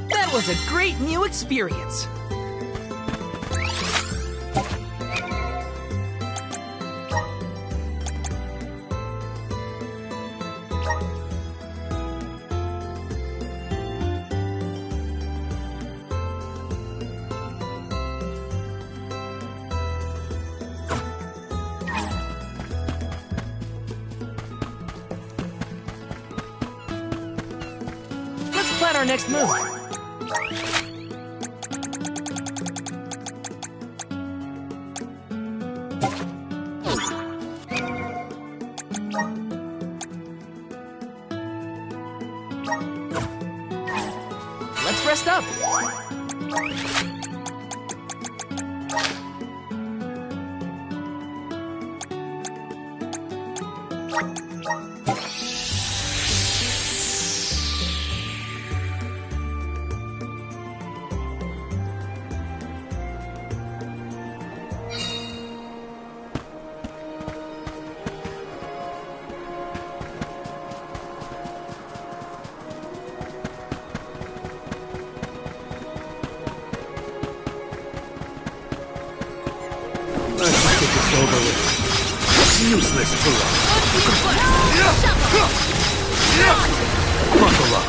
That was a great new experience. Let's plan our next move. Let's rest up. It's over with. It's useless to run. Buckle up.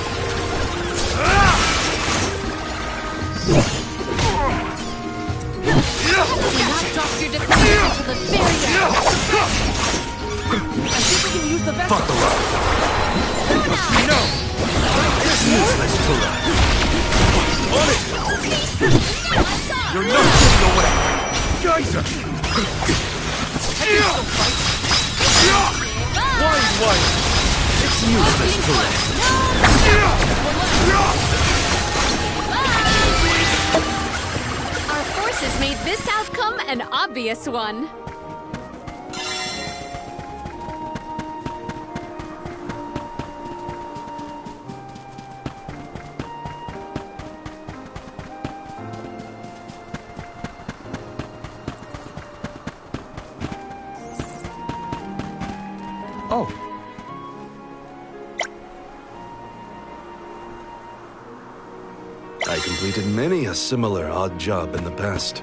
Do not drop your defenses until the very end. I think we can use the vessel. Buckle up. No! It's useless to run. On it! You're not getting away! Geyser! Blind wire! It's useless to run. Our forces made this outcome an obvious one. Oh. I completed many a similar odd job in the past.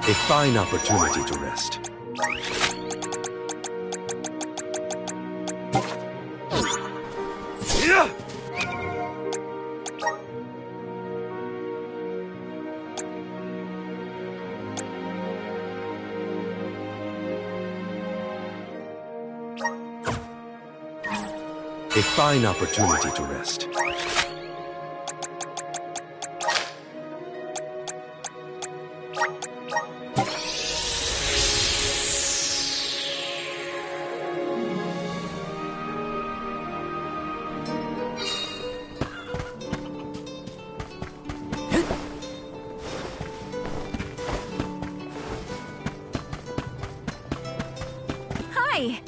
A fine opportunity to rest. A fine opportunity to rest. Hi!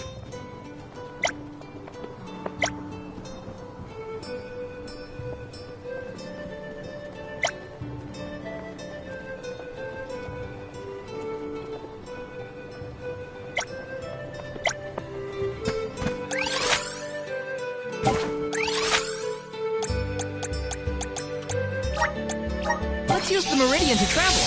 Let's use the Meridian to travel.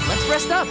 Let's rest up.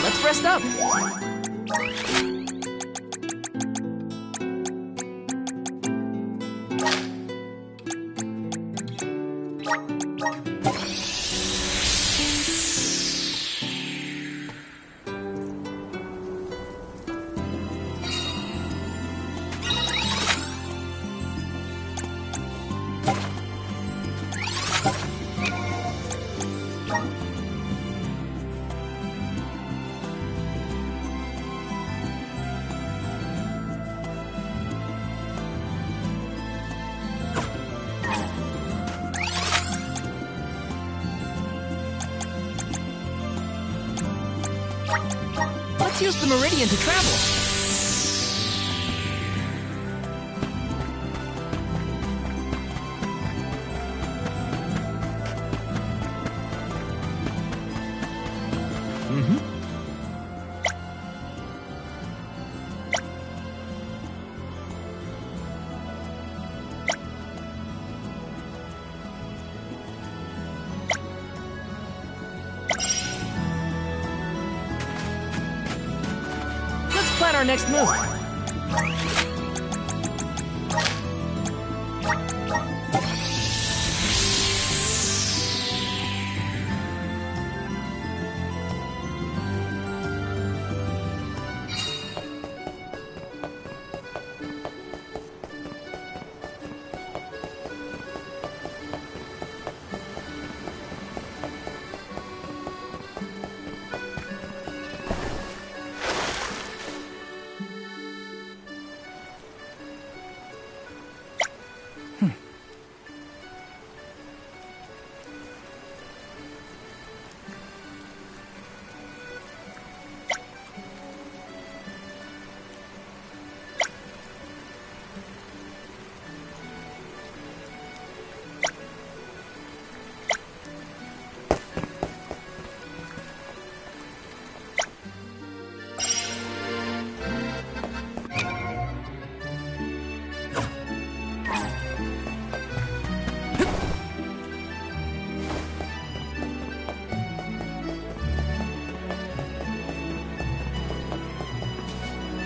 Let's rest up. Let's use the Meridian to travel. Let's plan our next move.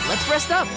Let's rest up.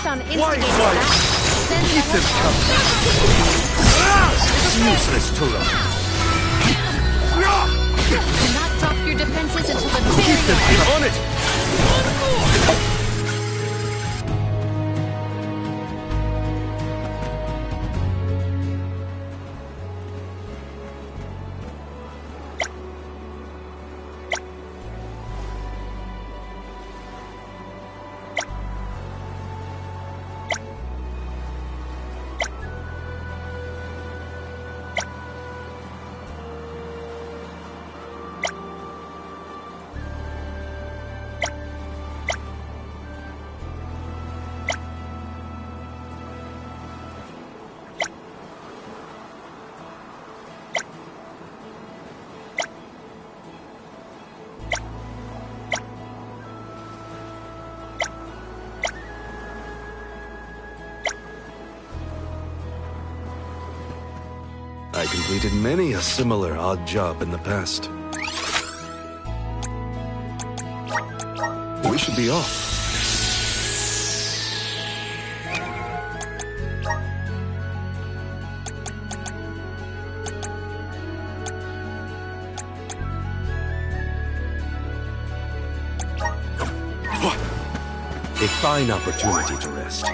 insist on Why instigating fight? that, then Keep let them us coming. Useless to run. do not drop your defenses until the very Keep them end. on it. I completed many a similar odd job in the past. We should be off. A fine opportunity to rest.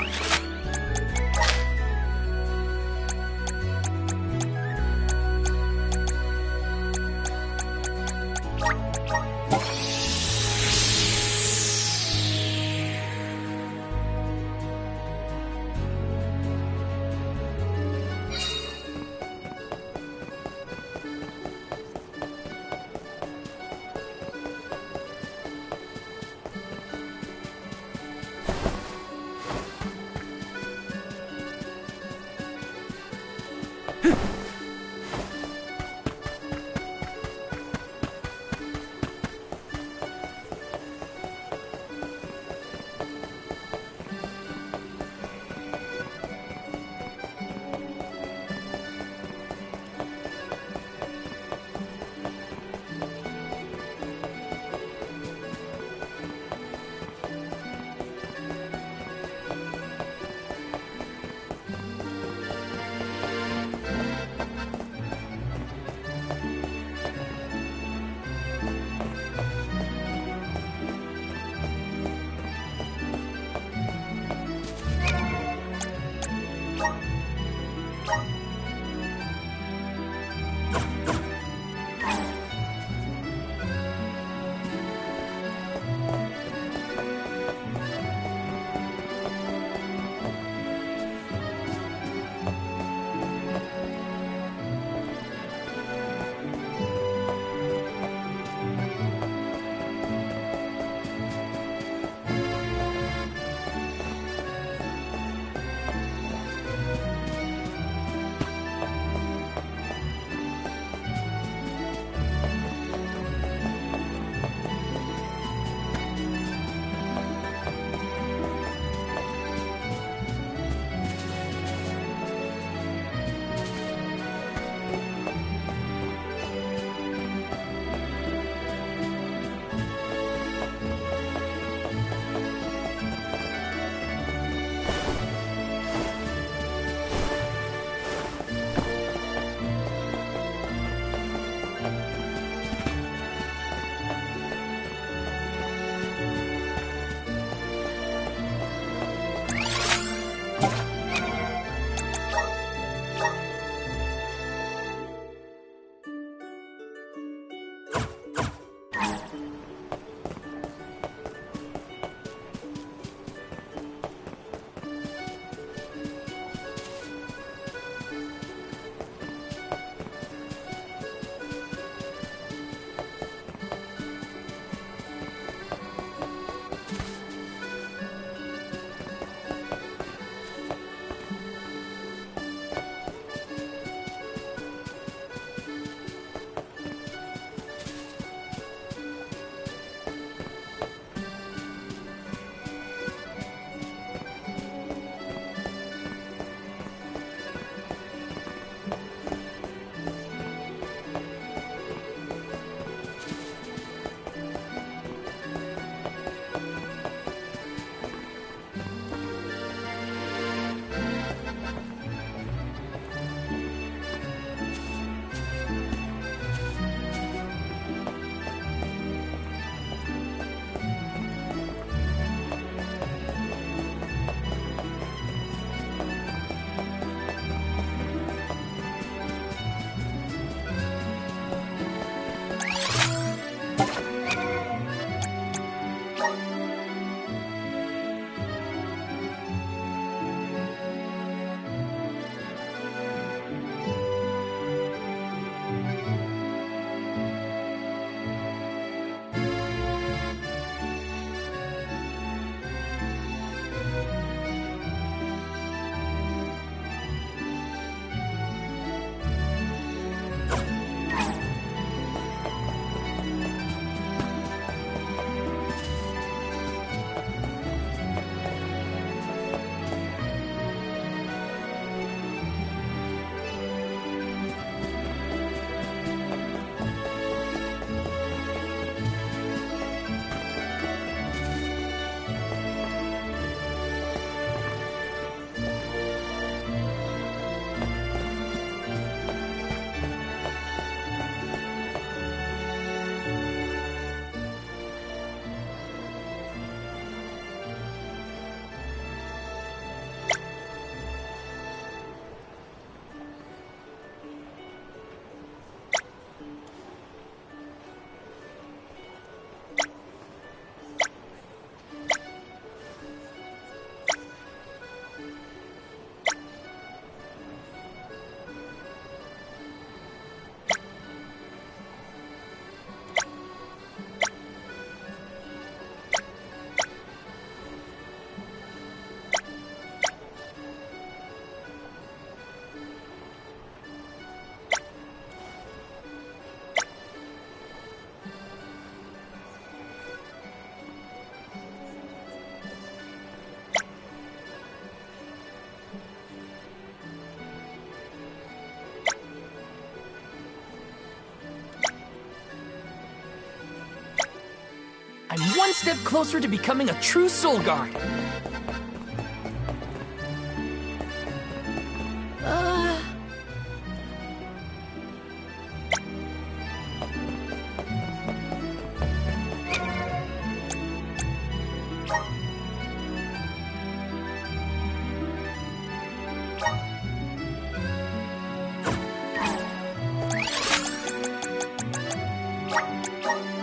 step closer to becoming a true Soul Guard.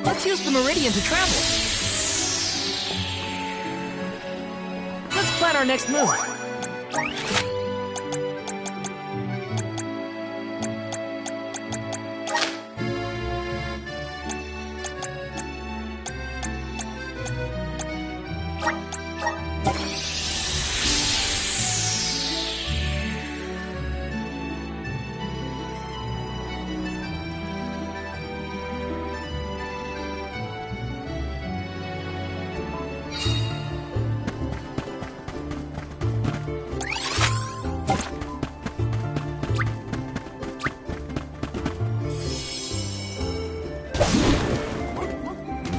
Let's use the Meridian to travel. Let's plan our next move.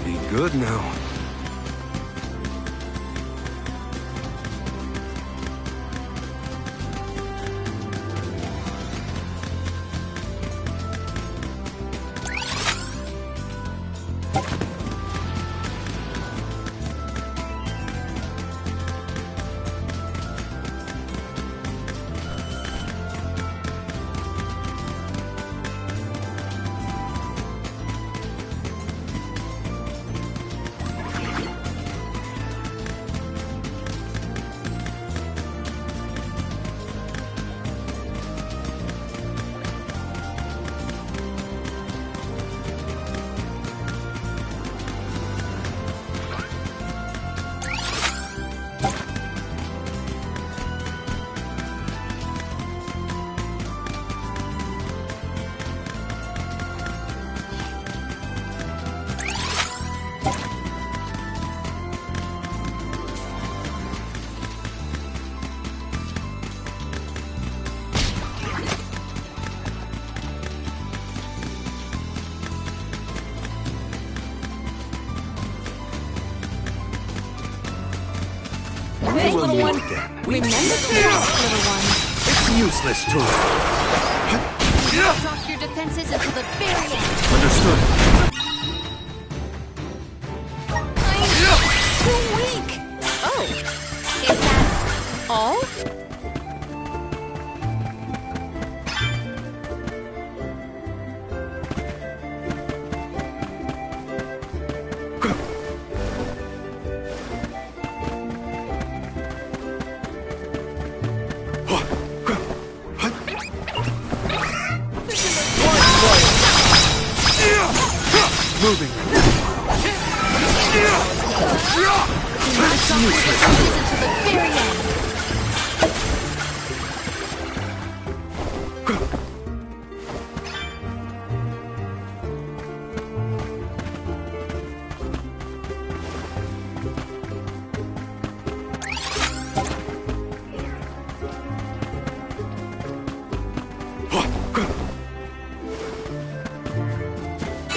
Be good now. Hey, will little meet one. again. Remember the rest, little one. It's useless to run. Drop your defenses until the very end. Understood. I'm too weak. Oh, Is that all? Moving. defenses until the very end?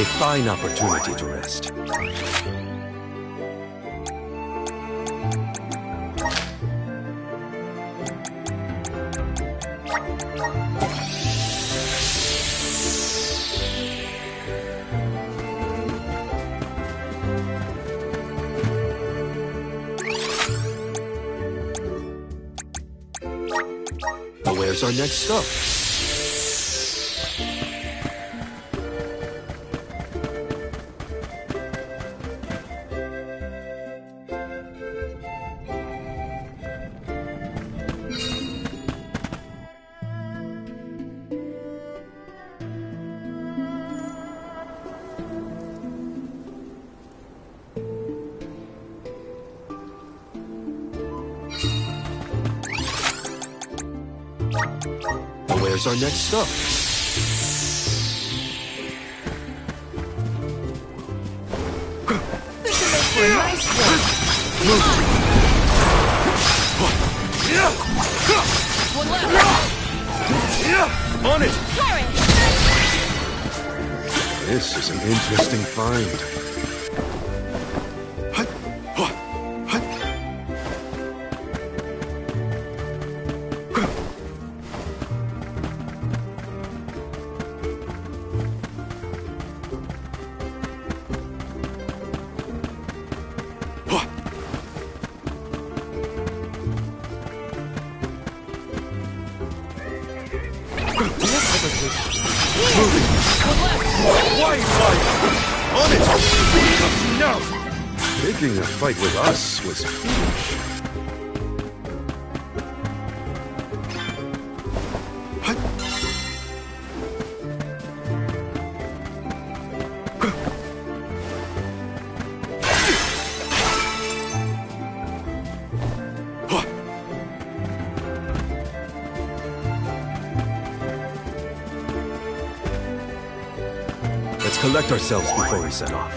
A fine opportunity to rest. Now where's our next stop? Now where's our next stop? One left. On it! Flourish. This is an interesting find. forces. Moving. Wide fire! On it! No! Picking a fight with us was foolish. Let's collect ourselves before we set off.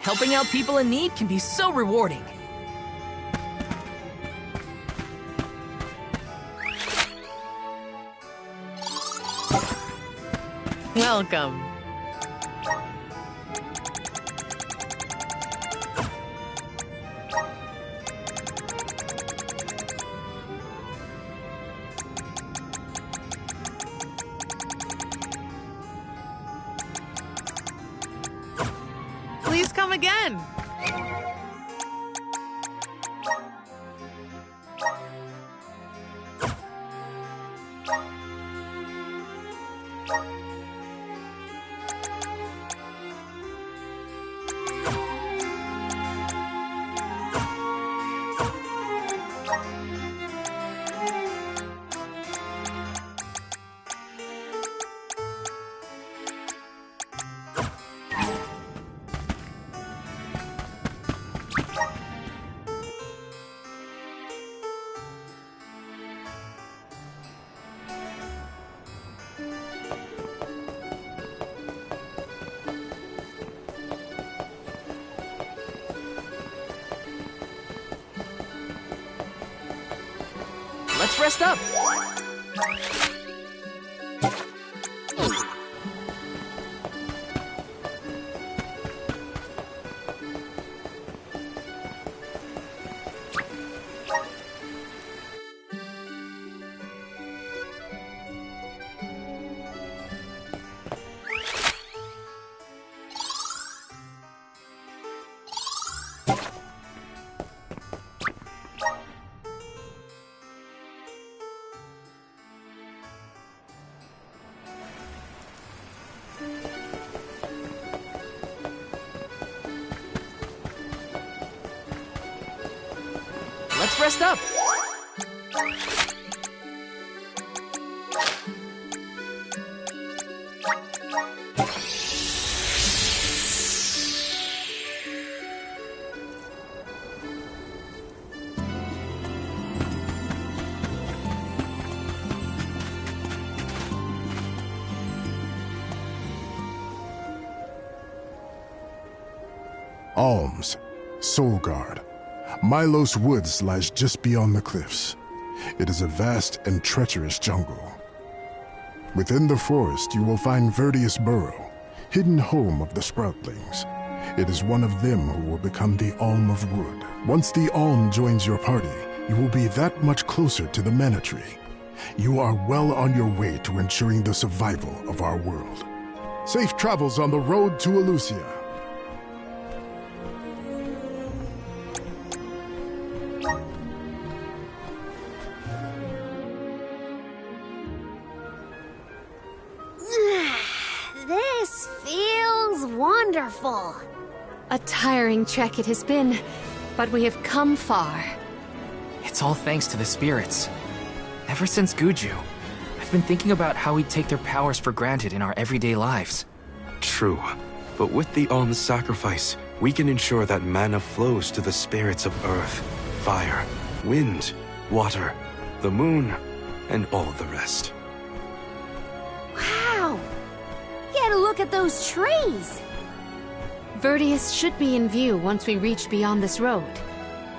Helping out people in need can be so rewarding. Welcome. Please come again. Let's rest up. Let's rest up. Alms, Solgard. Milos Woods lies just beyond the cliffs. It is a vast and treacherous jungle. Within the forest you will find Verdius Burrow, hidden home of the Sproutlings. It is one of them who will become the Alm of Wood. Once the Alm joins your party, you will be that much closer to the Mana Tree. You are well on your way to ensuring the survival of our world. Safe travels on the road to Elusia. Yeah. beautiful. A tiring trek it has been, but we have come far. It's all thanks to the spirits. Ever since Guju, I've been thinking about how we take their powers for granted in our everyday lives. True. But with the Alm's sacrifice, we can ensure that mana flows to the spirits of earth, fire, wind, water, the moon, and all the rest. Wow! Get a look at those trees! Verdius should be in view once we reach beyond this road.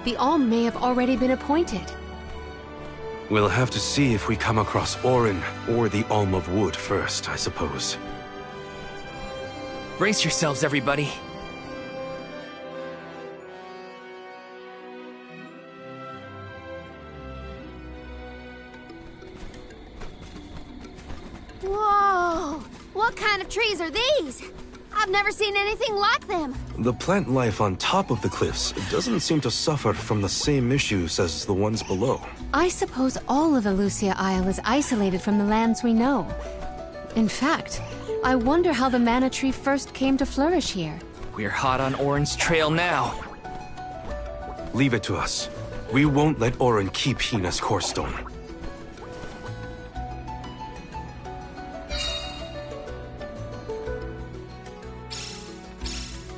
The Alm may have already been appointed. We'll have to see if we come across Orin or the Alm of Wood first, I suppose. Brace yourselves, everybody. Whoa! What kind of trees are these? I've never seen anything like them. The plant life on top of the cliffs doesn't seem to suffer from the same issues as the ones below. I suppose all of Elusia Isle is isolated from the lands we know. In fact, I wonder how the mana tree first came to flourish here. We're hot on Orin's trail now. Leave it to us. We won't let Orin keep Hina's core stone.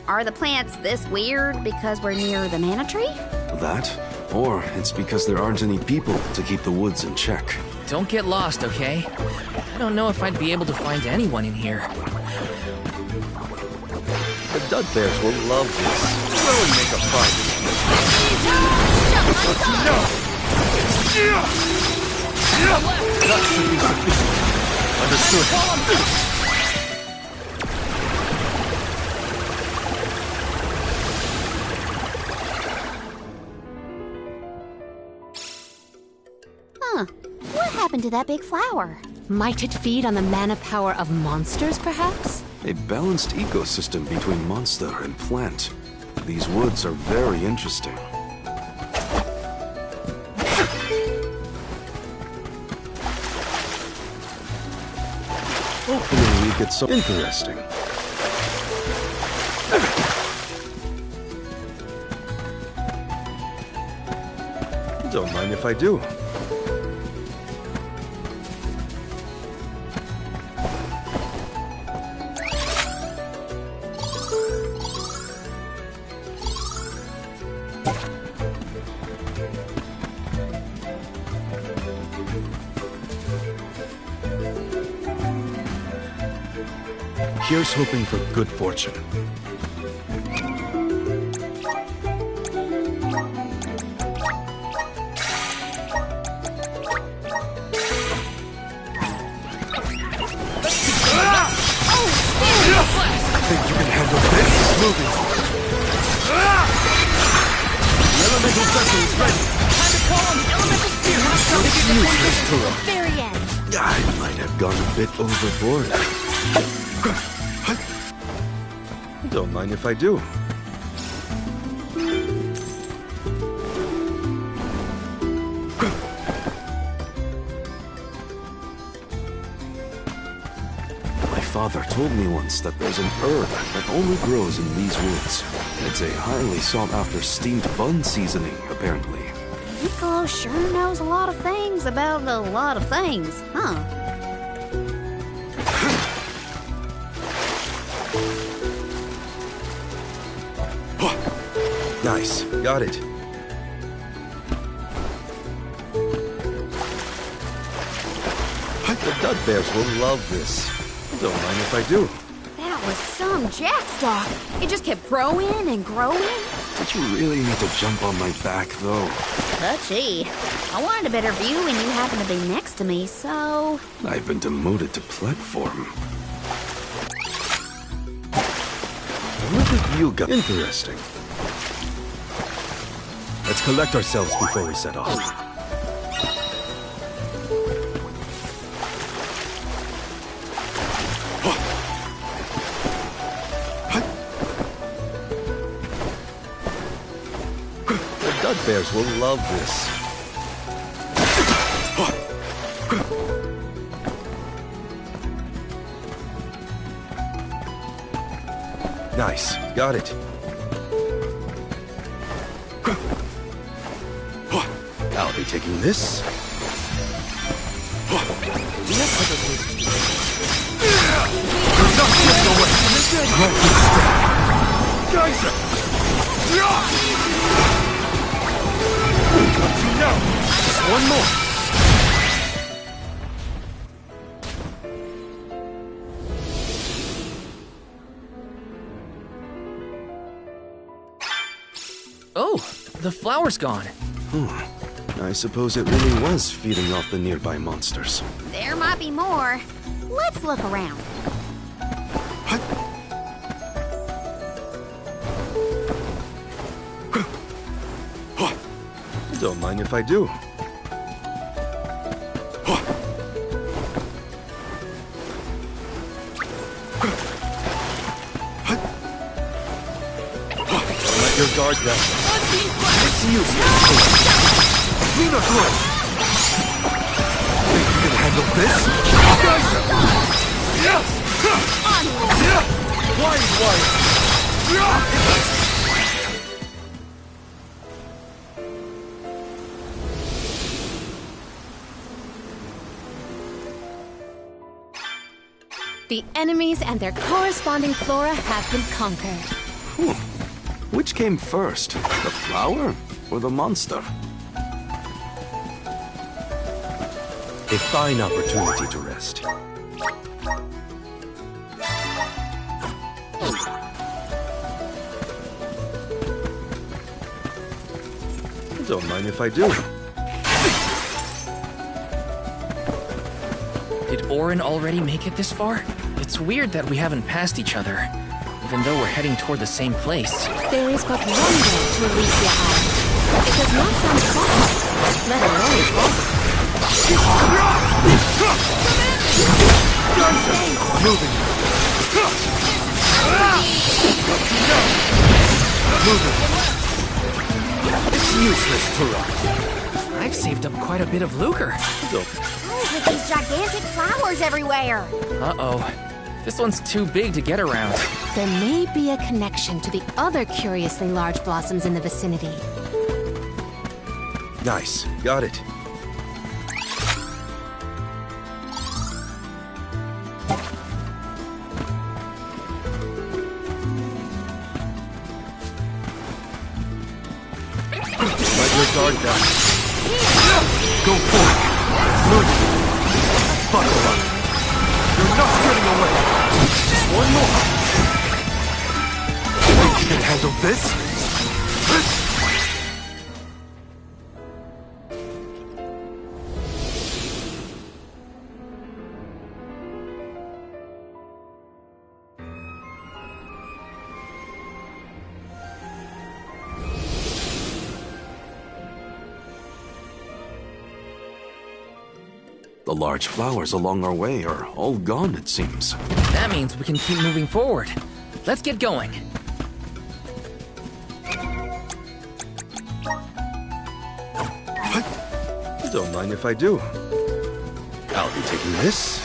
Are the plants this weird because we're near the mana tree? That, or it's because there aren't any people to keep the woods in check. Don't get lost, okay? I don't know if I'd be able to find anyone in here. The Dud Bears will love this. Go and make a fight. That should be sufficient. Understood. Huh. What happened to that big flower? Might it feed on the mana power of monsters, perhaps? A balanced ecosystem between monster and plant. These woods are very interesting. Hopefully we get some interesting. Don't mind if I do. Here's hoping for good fortune. Think you can handle this? Moving. The elemental vessel is ready. Time to call on the elemental spear! Let's use this to The very end. I might have gone a bit overboard. Don't mind if I do. My father told me once that there's an herb that only grows in these woods. It's a highly sought-after steamed bun seasoning, apparently. Piccolo sure knows a lot of things about a lot of things, huh? Nice. Got it. The Dud Bears will love this. Don't mind if I do. That was some jackstock. It just kept growing and growing. Did you really need to jump on my back, though? Touchy. I wanted a better view when you happened to be next to me, so... I've been demoted to platform. Look at you guys. Interesting. Let's collect ourselves before we set off. The Dud Bears will love this. Nice. Got it. I'll be taking this. We have other places to go. You're not getting away! Right this Geyser! Got you now! Just one more! Oh, the flower's gone. I suppose it really was feeding off the nearby monsters. There might be more. Let's look around. Don't mind if I do. Let your guard down. It's useless. Luna Glow! Think you can handle this? Wide. The enemies and their corresponding flora have been conquered. Which came first, the flower or the monster? A fine opportunity to rest. Don't mind if I do. Did Orin already make it this far? It's weird that we haven't passed each other, even though we're heading toward the same place. There is but one way to Elysia Isle. It does not sound possible, let alone impossible. Moving. It's useless to run. I've saved up quite a bit of lucre. Why with these gigantic flowers everywhere? Uh-oh. This one's too big to get around. There may be a connection to the other curiously large blossoms in the vicinity. Nice. Got it. Let your guard down. Go forward. Move. Buckle up. You're not getting away. Just one more. Think you can handle this? The large flowers along our way are all gone, it seems. That means we can keep moving forward. Let's get going. Don't mind if I do. I'll be taking this.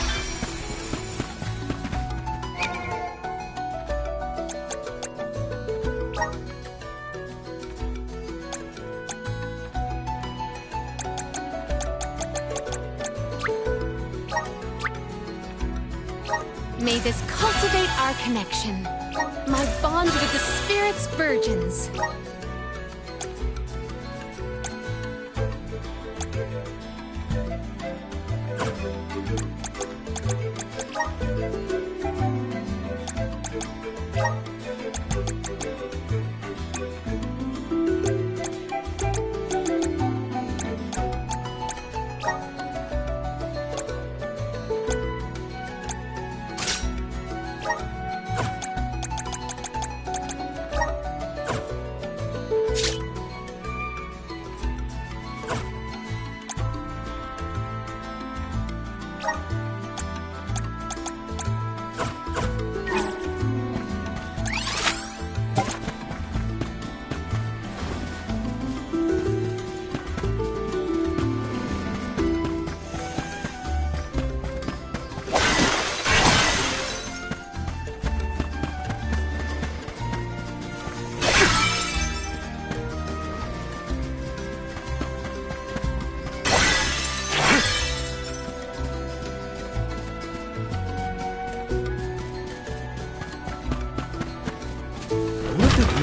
May this cultivate our connection. My bond with the spirit's virgins.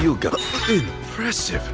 Hyuga. Impressive.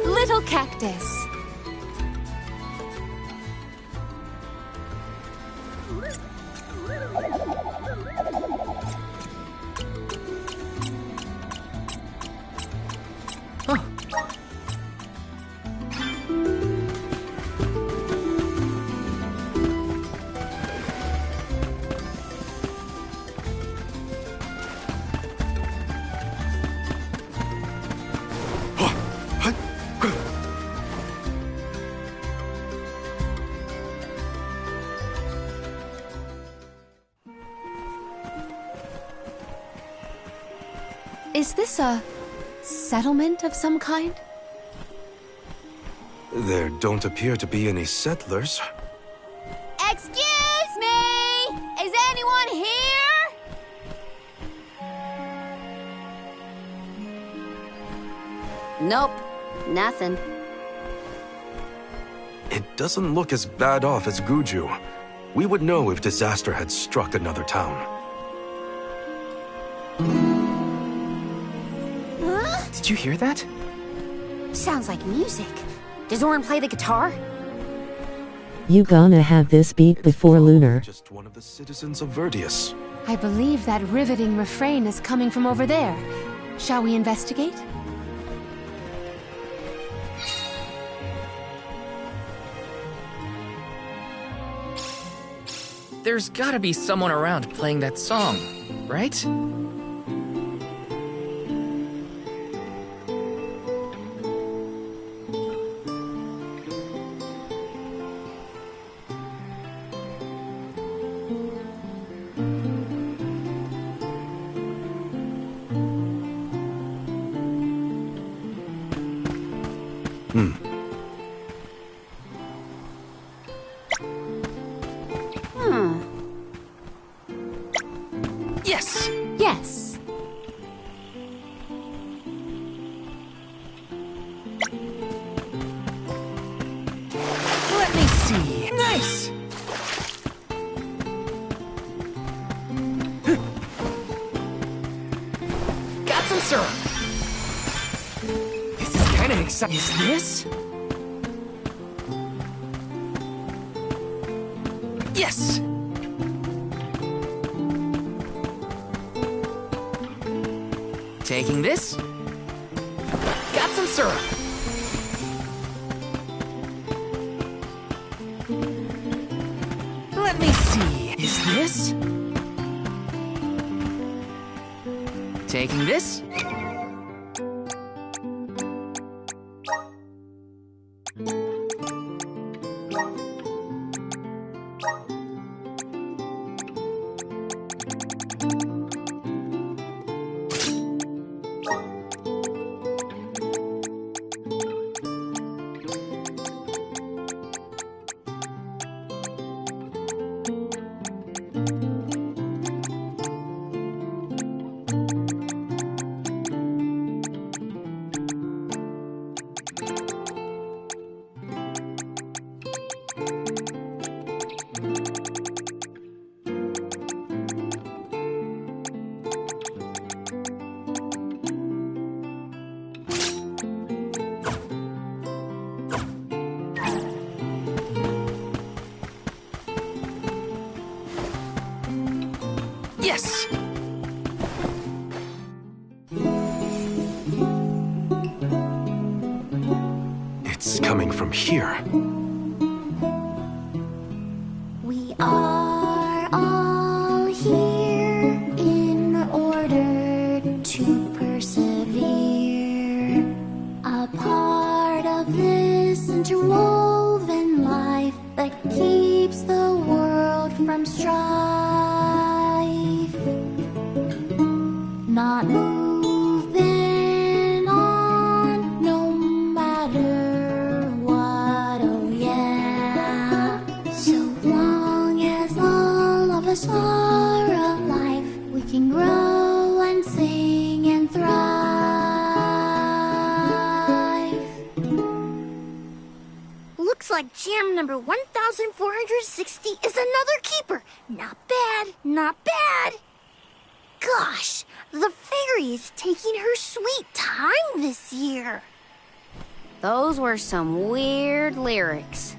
Little cactus. Is this a settlement of some kind? There don't appear to be any settlers. Excuse me! Is anyone here? Nope, nothing. It doesn't look as bad off as Guju. We would know if disaster had struck another town. Did you hear that? Sounds like music. Does Orin play the guitar? You gonna have this beat before lunar. Just one of the citizens of Verdius. I believe that riveting refrain is coming from over there. Shall we investigate? There's gotta be someone around playing that song, right? Yes! Yes. Let me see. Nice! Got some syrup. This is kind of exciting. Is this? Yes! Taking this. Got some syrup. Let me see. Is this? Taking this. Yes! It's coming from here. We are all here in order to persevere. A part of this interwoven life that keeps the world from strife. Not moving on, no matter what, oh yeah. So long as all of us are alive, we can grow and sing and thrive. Looks like jam number 1460 is another keeper. Not bad, not bad. Gosh, the fairy is taking her sweet time this year. Those were some weird lyrics.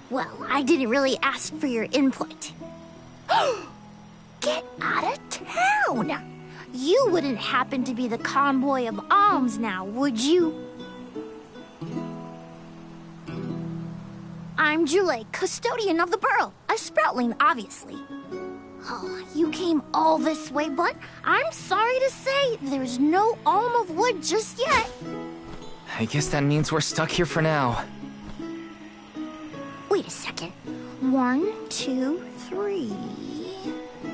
Well, I didn't really ask for your input. Get out of town! You wouldn't happen to be the convoy of alms now, would you? I'm Jule, custodian of the Burrow, a sproutling, obviously. Oh, you came all this way, but I'm sorry to say there's no alm of wood just yet. I guess that means we're stuck here for now. Wait a second. 1, 2, 3.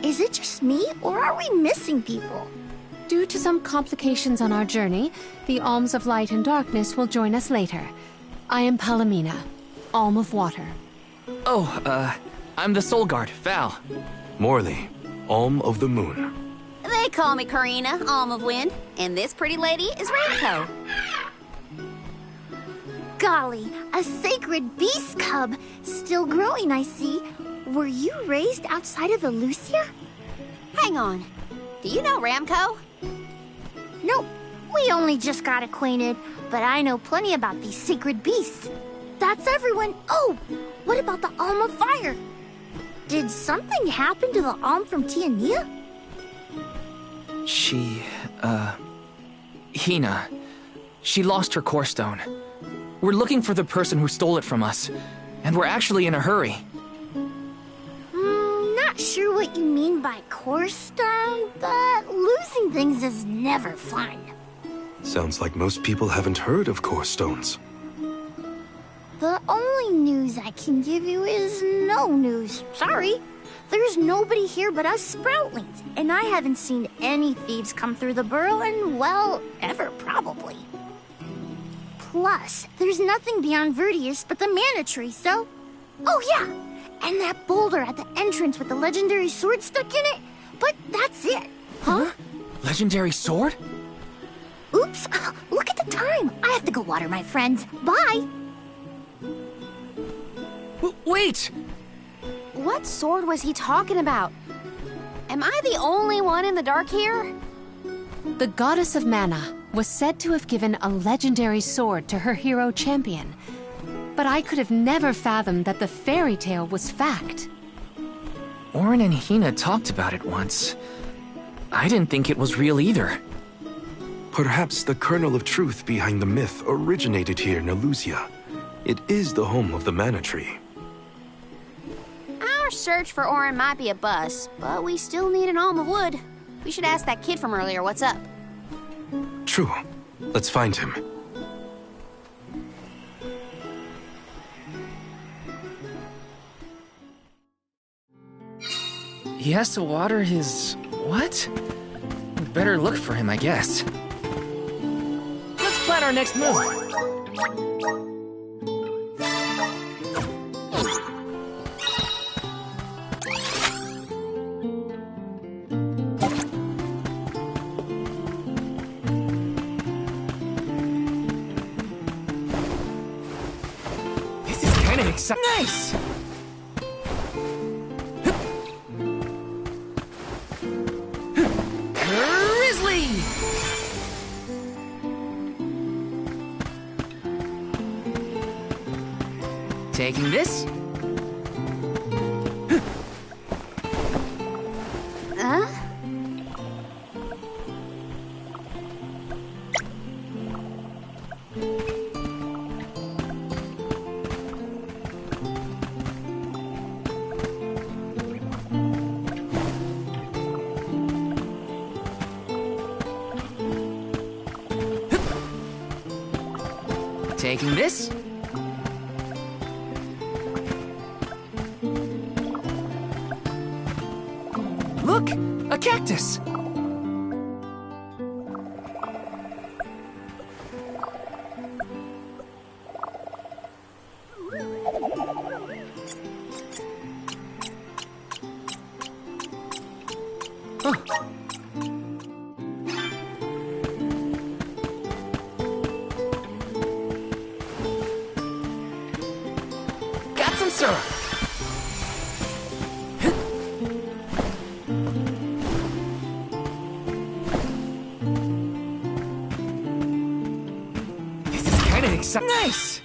Is it just me, or are we missing people? Due to some complications on our journey, the Alms of Light and Darkness will join us later. I am Palomina, Alm of Water. Oh, I'm the Soul Guard, Val. Morley, Alm of the Moon. They call me Karina, Alm of Wind, and this pretty lady is Ramco. Golly, a sacred beast cub. Still growing, I see. Were you raised outside of Elusia? Hang on. Do you know Ramco? Nope. we only just got acquainted, but I know plenty about these secret beasts. That's everyone. Oh, what about the Alm of Fire? Did something happen to the Alm from Tiania? Hina. She lost her core stone. We're looking for the person who stole it from us, and we're actually in a hurry. Not sure what you mean by core stone, but losing things is never fun. Sounds like most people haven't heard of core stones. The only news I can give you is no news. Sorry. There's nobody here but us Sproutlings, and I haven't seen any thieves come through the burrow in, well, ever probably. Plus, there's nothing beyond Vertius but the Mana Tree, so... Oh yeah! And that boulder at the entrance with the legendary sword stuck in it, but that's it. Huh? Legendary sword? Oops, look at the time. I have to go water my friends. Bye! Wait! What sword was he talking about? Am I the only one in the dark here? The goddess of mana was said to have given a legendary sword to her hero champion. But I could have never fathomed that the fairy tale was fact. Auron and Hina talked about it once. I didn't think it was real either. Perhaps the kernel of truth behind the myth originated here in Elusia. It is the home of the Mana Tree. Our search for Auron might be a bust, but we still need an alm of wood. We should ask that kid from earlier what's up. True. Let's find him. He has to water his... what? Better look for him, I guess. Let's plan our next move. This is kind of exciting. Nice! Grizzly! Taking this? Huh? Taking this? Look! A cactus! Huh. Got some syrup! This is kind of exciting. Nice!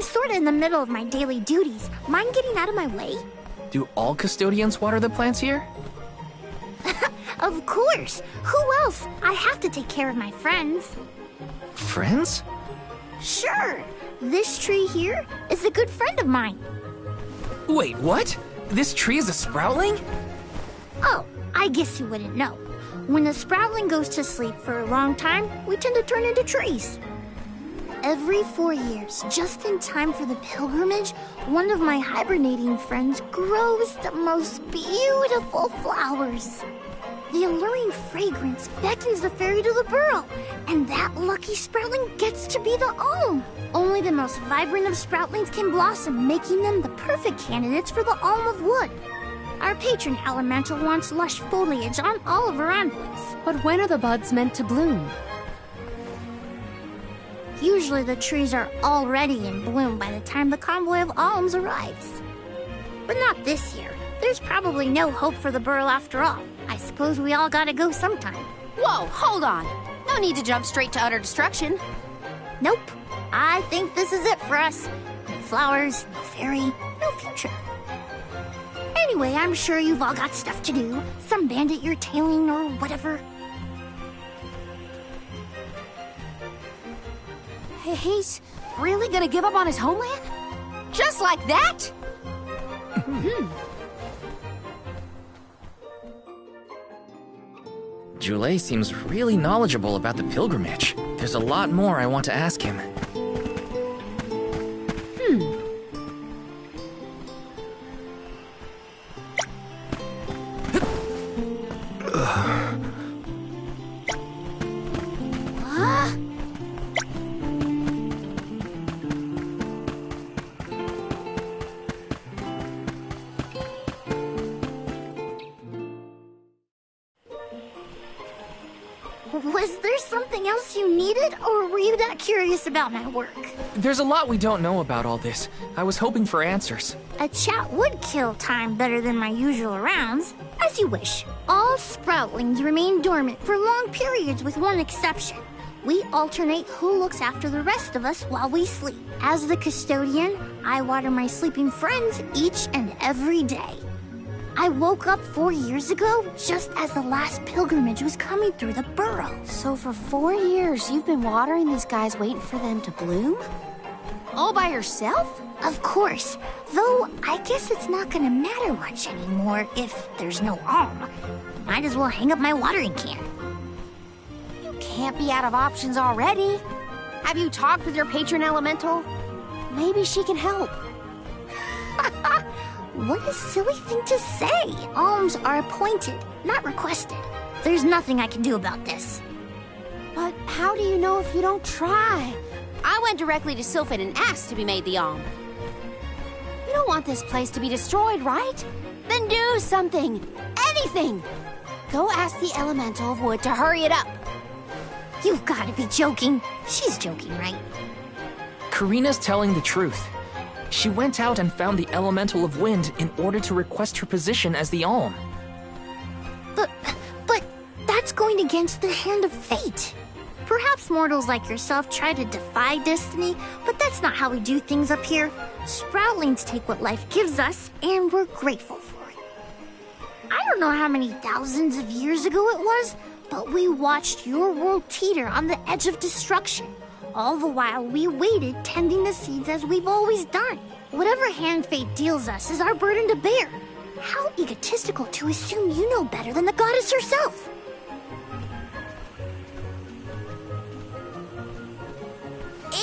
sorta in the middle of my daily duties. Mind getting out of my way? Do all custodians water the plants here? Of course! Who else? I have to take care of my friends. Friends? Sure! This tree here is a good friend of mine. Wait, what? This tree is a sproutling? Oh, I guess you wouldn't know. When a sproutling goes to sleep for a long time, we tend to turn into trees. Every 4 years, just in time for the pilgrimage, one of my hibernating friends grows the most beautiful flowers. The alluring fragrance beckons the fairy to the burrow, and that lucky sproutling gets to be the alm. Only the most vibrant of sproutlings can blossom, making them the perfect candidates for the alm of wood. Our patron elemental wants lush foliage on all of her envelopes. But when are the buds meant to bloom? Usually the trees are already in bloom by the time the convoy of alms arrives. But not this year. There's probably no hope for the burrow after all. I suppose we all gotta go sometime. Whoa, hold on. No need to jump straight to utter destruction. Nope. I think this is it for us. No flowers, no fairy, no future. Anyway, I'm sure you've all got stuff to do. Some bandit you're tailing or whatever. He's really gonna give up on his homeland? Just like that? Jule seems really knowledgeable about the pilgrimage. There's a lot more I want to ask him. Was there something else you needed, or were you that curious about my work? There's a lot we don't know about all this. I was hoping for answers. A chat would kill time better than my usual rounds. As you wish. All sproutlings remain dormant for long periods with one exception. We alternate who looks after the rest of us while we sleep. As the custodian, I water my sleeping friends each and every day. I woke up 4 years ago, just as the last pilgrimage was coming through the burrow. So for 4 years, you've been watering these guys waiting for them to bloom? All by yourself? Of course. Though, I guess it's not gonna matter much anymore if there's no alm. Might as well hang up my watering can. You can't be out of options already. Have you talked with your patron elemental? Maybe she can help. What a silly thing to say! Alms are appointed, not requested. There's nothing I can do about this. But how do you know if you don't try? I went directly to Sylphin and asked to be made the alm. You don't want this place to be destroyed, right? Then do something! Anything! Go ask the Elemental of Wood to hurry it up. You've gotta be joking. She's joking, right? Karina's telling the truth. She went out and found the Elemental of Wind in order to request her position as the Alm. But that's going against the hand of fate. Perhaps mortals like yourself try to defy destiny, but that's not how we do things up here. Sproutlings take what life gives us, and we're grateful for it. I don't know how many thousands of years ago it was, but we watched your world teeter on the edge of destruction. All the while, we waited, tending the seeds as we've always done. Whatever hand fate deals us is our burden to bear. How egotistical to assume you know better than the goddess herself.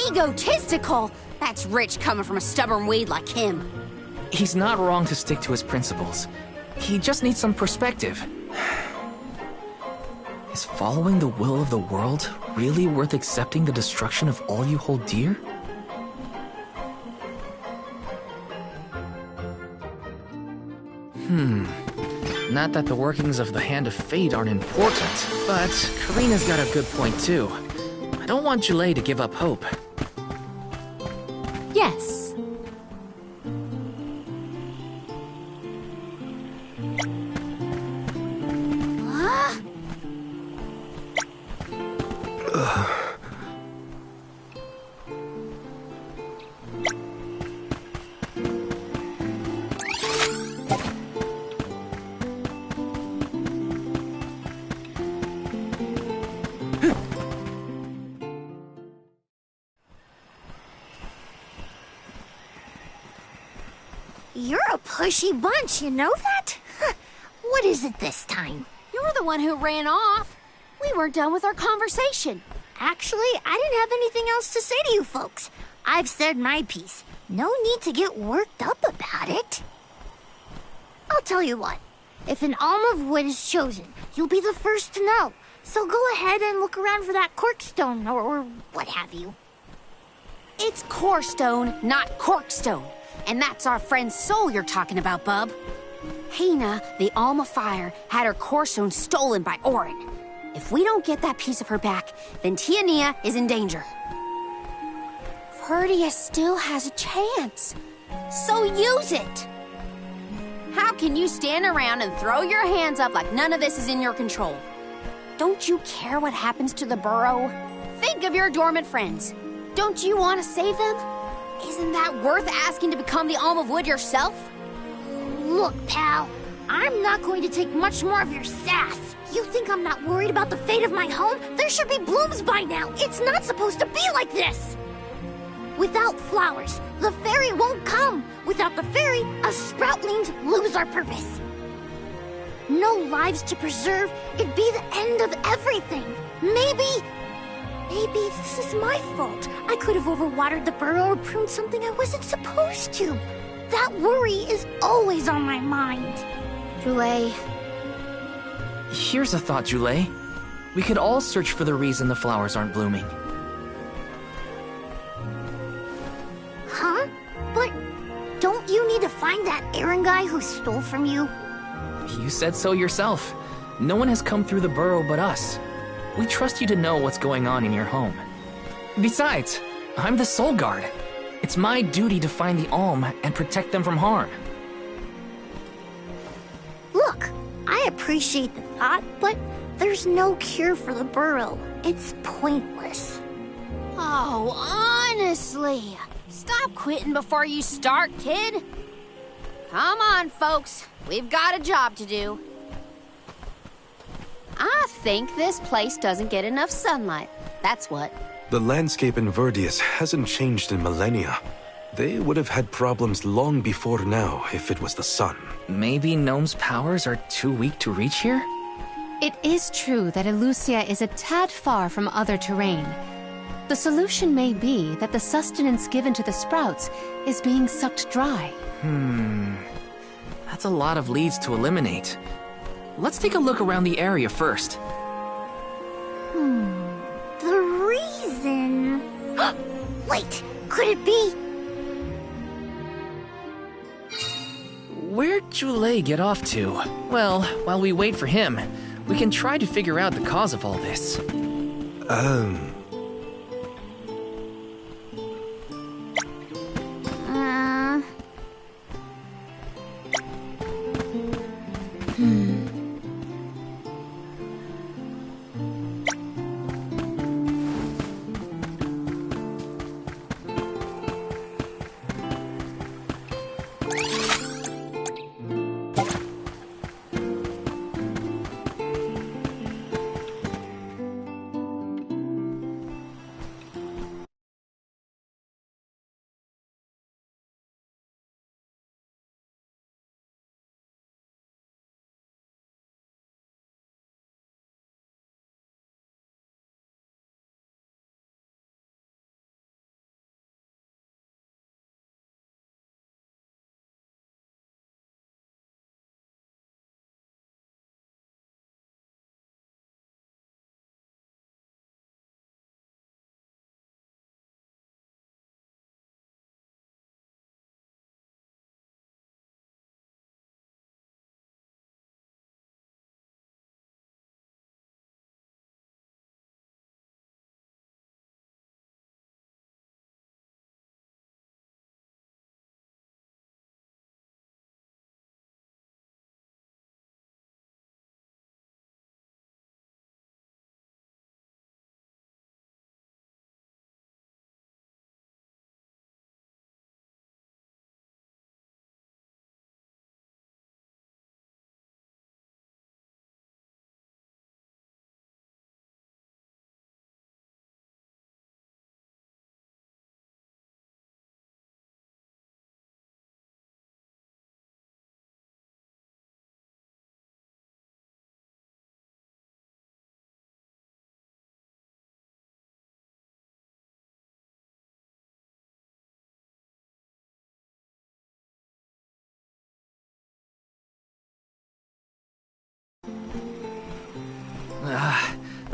Egotistical? That's rich coming from a stubborn weed like him. He's not wrong to stick to his principles. He just needs some perspective. Is following the will of the world really worth accepting the destruction of all you hold dear? Not that the workings of the Hand of Fate aren't important, but Karina's got a good point too. I don't want Jule to give up hope. Yes. You're a pushy bunch, you know that? What is it this time? You're the one who ran off. We weren't done with our conversation. Actually, I didn't have anything else to say to you folks. I've said my piece. No need to get worked up about it. I'll tell you what. If an alm of wood is chosen, you'll be the first to know. So go ahead and look around for that corkstone or what have you. It's corestone, not corkstone. And that's our friend's soul you're talking about, bub. Hina, the alm of fire, had her corestone stolen by Orin. If we don't get that piece of her back, then Tiania is in danger. Vertius still has a chance. So use it! How can you stand around and throw your hands up like none of this is in your control? Don't you care what happens to the burrow? Think of your dormant friends. Don't you want to save them? Isn't that worth asking to become the alm of wood yourself? Look, pal, I'm not going to take much more of your sass. You think I'm not worried about the fate of my home? There should be blooms by now. It's not supposed to be like this. Without flowers, the fairy won't come. Without the fairy, us sproutlings lose our purpose. No lives to preserve, it'd be the end of everything. Maybe this is my fault. I could have overwatered the burrow or pruned something I wasn't supposed to. That worry is always on my mind. Joulei. Here's a thought, Joulei. We could all search for the reason the flowers aren't blooming. Huh? But don't you need to find that Aaron guy who stole from you? You said so yourself. No one has come through the burrow but us. We trust you to know what's going on in your home. Besides, I'm the Soul Guard. It's my duty to find the Alm and protect them from harm. Look, I appreciate the thought, but there's no cure for the burrow. It's pointless. Oh, honestly. Stop quitting before you start, kid. Come on, folks. We've got a job to do. I think this place doesn't get enough sunlight. That's what. The landscape in Verdius hasn't changed in millennia. They would have had problems long before now if it was the sun. Maybe Gnome's powers are too weak to reach here? It is true that Elusia is a tad far from other terrain. The solution may be that the sustenance given to the sprouts is being sucked dry. That's a lot of leads to eliminate. Let's take a look around the area first. The reason... Wait, could it be... Where'd Joulei get off to? Well, while we wait for him, we can try to figure out the cause of all this.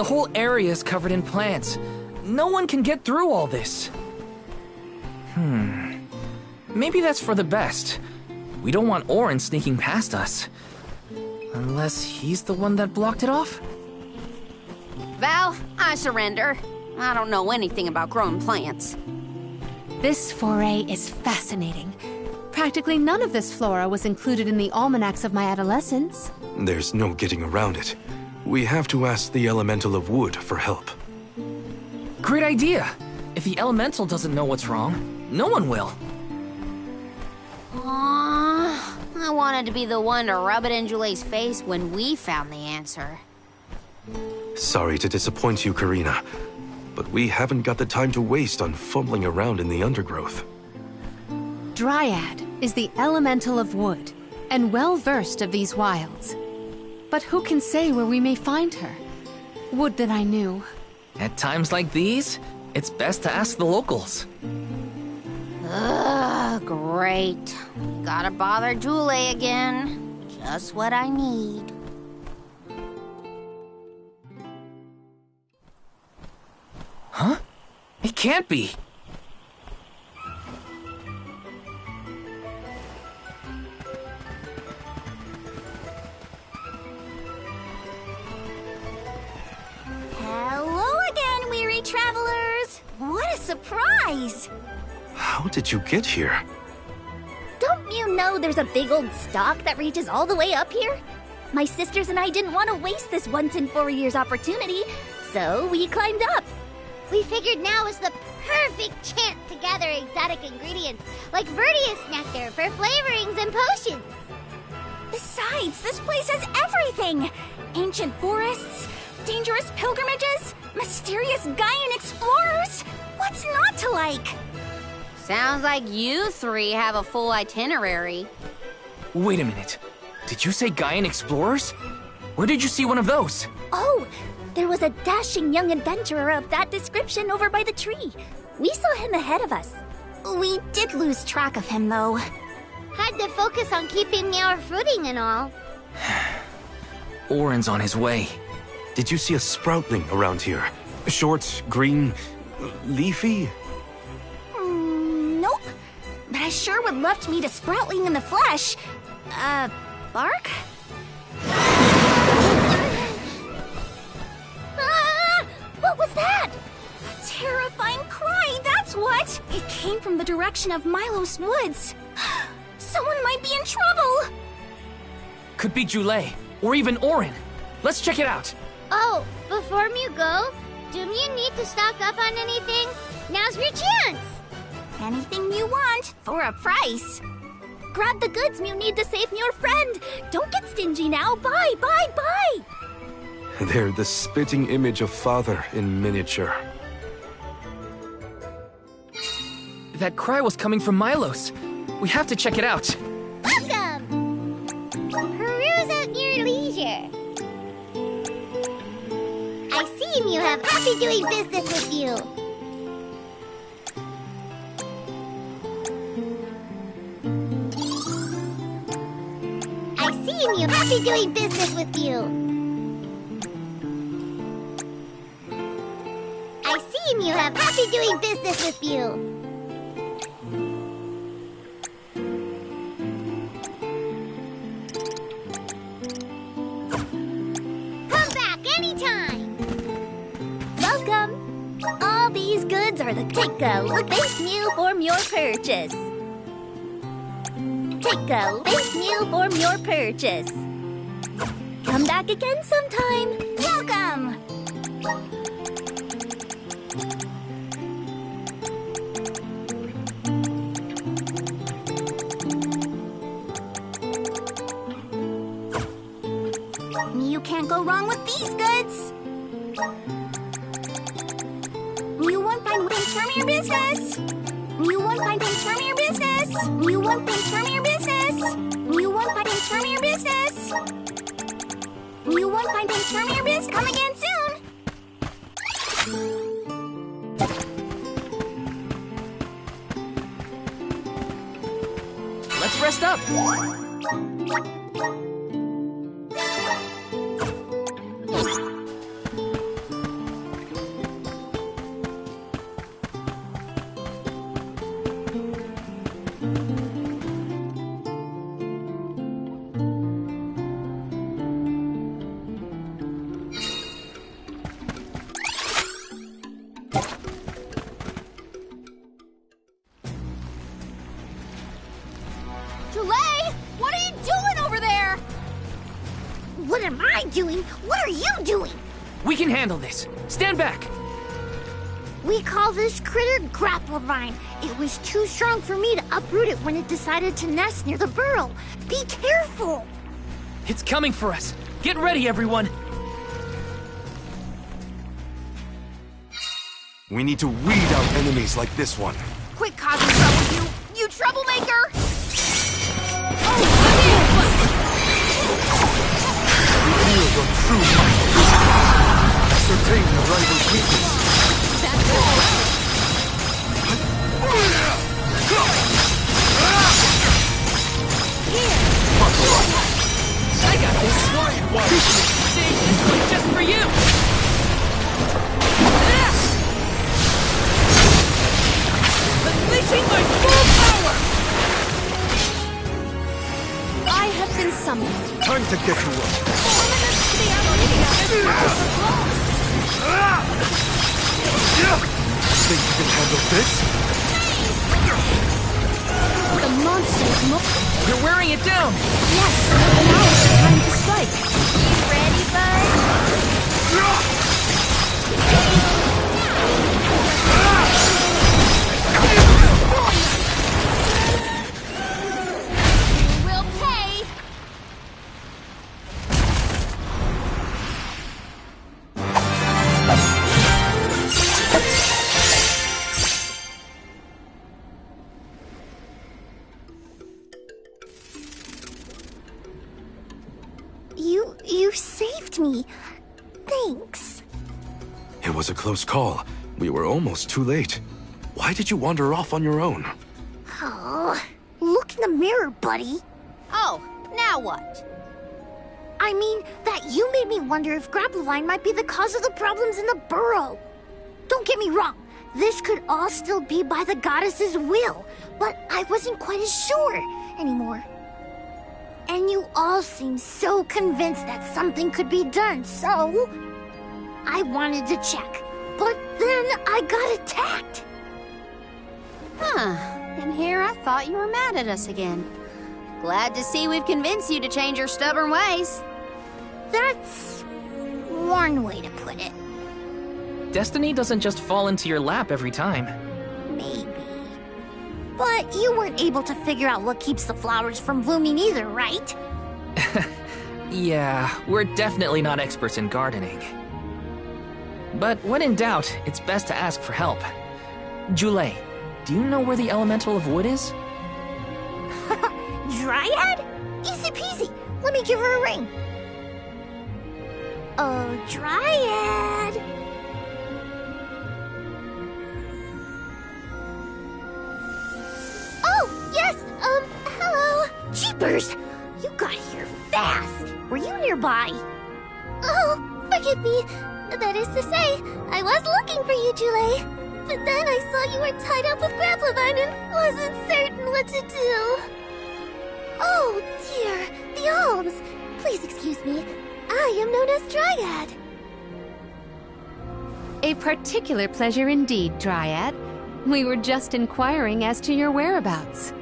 The whole area is covered in plants. No one can get through all this. Maybe that's for the best. We don't want Auron sneaking past us. Unless he's the one that blocked it off? Val, I surrender. I don't know anything about growing plants. This foray is fascinating. Practically none of this flora was included in the almanacs of my adolescence. There's no getting around it. We have to ask the Elemental of Wood for help. Great idea! If the Elemental doesn't know what's wrong, no one will. Aww, I wanted to be the one to rub it in Jule's face when we found the answer. Sorry to disappoint you, Karina, but we haven't got the time to waste on fumbling around in the undergrowth. Dryad is the Elemental of Wood, and well-versed of these wilds. But who can say where we may find her? Would that I knew. At times like these, it's best to ask the locals. Ugh, great. Gotta bother Jule again. Just what I need. Huh? It can't be. Hello again, weary travelers! What a surprise! How did you get here? Don't you know there's a big old stalk that reaches all the way up here? My sisters and I didn't want to waste this once in 4 years opportunity, so we climbed up. We figured now is the perfect chance to gather exotic ingredients like Verdius nectar for flavorings and potions. Besides, this place has everything! Ancient forests, dangerous pilgrimages, mysterious Gaian explorers! What's not to like? Sounds like you three have a full itinerary. Wait a minute. Did you say Gaian explorers? Where did you see one of those? Oh, there was a dashing young adventurer of that description over by the tree. We saw him ahead of us. We did lose track of him, though. Had to focus on keeping our footing and all. Auron's on his way. Did you see a sproutling around here? Short, green, leafy? Nope. But I sure would love to meet a sproutling in the flesh. Bark? What was that? A terrifying cry, that's what! It came from the direction of Milos Woods. Someone might be in trouble! Could be Jule, or even Auron. Let's check it out. Oh, before you go, do you need to stock up on anything? Now's your chance! Anything you want, for a price. Grab the goods you need to save your friend. Don't get stingy now. Buy, buy, buy! They're the spitting image of Father in miniature. That cry was coming from Milos. We have to check it out. Welcome! Peruse at your leisure. I see you have happy doing business with you. I see you happy doing business with you. I see you have happy doing business with you. Come back anytime. Welcome. All these goods are the take a look. Thank you for your purchase. Take a look. You for your purchase. Come back again sometime. Welcome. You can't go wrong with these goods. You want fine things from your business. You want fine things from your business. You want things from your business. You want fine things from your business. You want fine things from your business. Come again soon. Let's rest up. Tulay! What are you doing over there? What am I doing? What are you doing? We can handle this. Stand back. We call this critter Grapplevine. It was too strong for me to uproot it when it decided to nest near the burrow. Be careful! It's coming for us. Get ready, everyone. We need to weed out enemies like this one. Quit causing trouble, you troublemaker! Oh, Reveal your true might. Ascertain the rival's weakness. I got this. See? Just for you. Unleashing my full power! I have been summoned. Time to get to work. Think you can handle this? The monster is You're wearing it down. Yes, now is the time to strike. ready, bud? You will pay! You saved me. Thanks. It was a close call. We were almost too late. Why did you wander off on your own? Oh, look in the mirror, buddy. Oh, now what? I mean, that you made me wonder if Grapplevine might be the cause of the problems in the burrow. Don't get me wrong, this could all still be by the goddess's will, but I wasn't quite as sure anymore. And you all seem so convinced that something could be done, so I wanted to check. But then I got attacked. Huh. And here I thought you were mad at us again. Glad to see we've convinced you to change your stubborn ways. That's one way to put it. Destiny doesn't just fall into your lap every time. Maybe. But you weren't able to figure out what keeps the flowers from blooming either, right? Yeah, we're definitely not experts in gardening. But when in doubt, it's best to ask for help. Julay, do you know where the elemental of wood is? Dryad? Easy peasy. Let me give her a ring. Oh, Dryad. Oh, yes, hello. Jeepers, you got here fast. Were you nearby? Oh, forgive me. That is to say, I was looking for you, Julay. But then I saw you were tied up with Grapplevine and wasn't certain what to do. Oh, dear, the alms. Please excuse me. I am known as Dryad. A particular pleasure indeed, Dryad. We were just inquiring as to your whereabouts.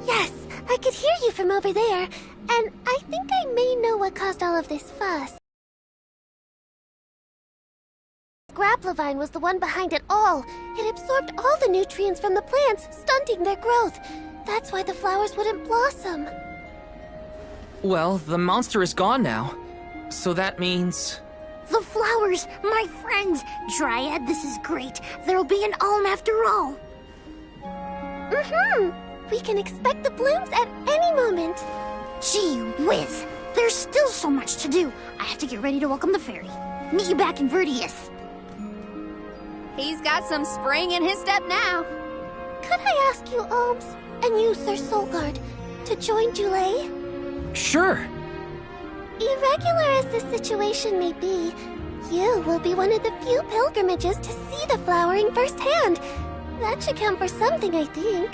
Yes, I could hear you from over there, and I think I may know what caused all of this fuss. Grapplevine was the one behind it all. It absorbed all the nutrients from the plants, stunting their growth. That's why the flowers wouldn't blossom. Well, the monster is gone now. So that means... The flowers, my friends! Dryad, this is great. There'll be an alm after all. We can expect the blooms at any moment. Gee whiz! There's still so much to do. I have to get ready to welcome the fairy. Meet you back in Verdius. He's got some spring in his step now. Could I ask you, Alms, and you, Sir Soulguard, to join Julay? Sure. Irregular as the situation may be, you will be one of the few pilgrimages to see the flowering firsthand. That should count for something, I think.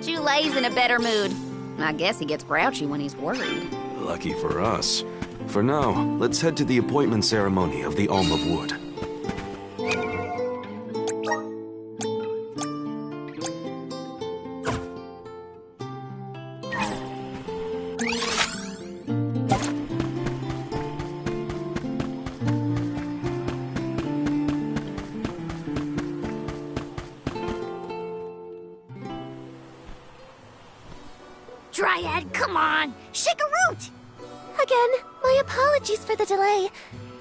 Julay's in a better mood. I guess he gets grouchy when he's worried. Lucky for us. For now, let's head to the appointment ceremony of the Alm of Wood. Dryad, come on! Shake a root! Again, my apologies for the delay.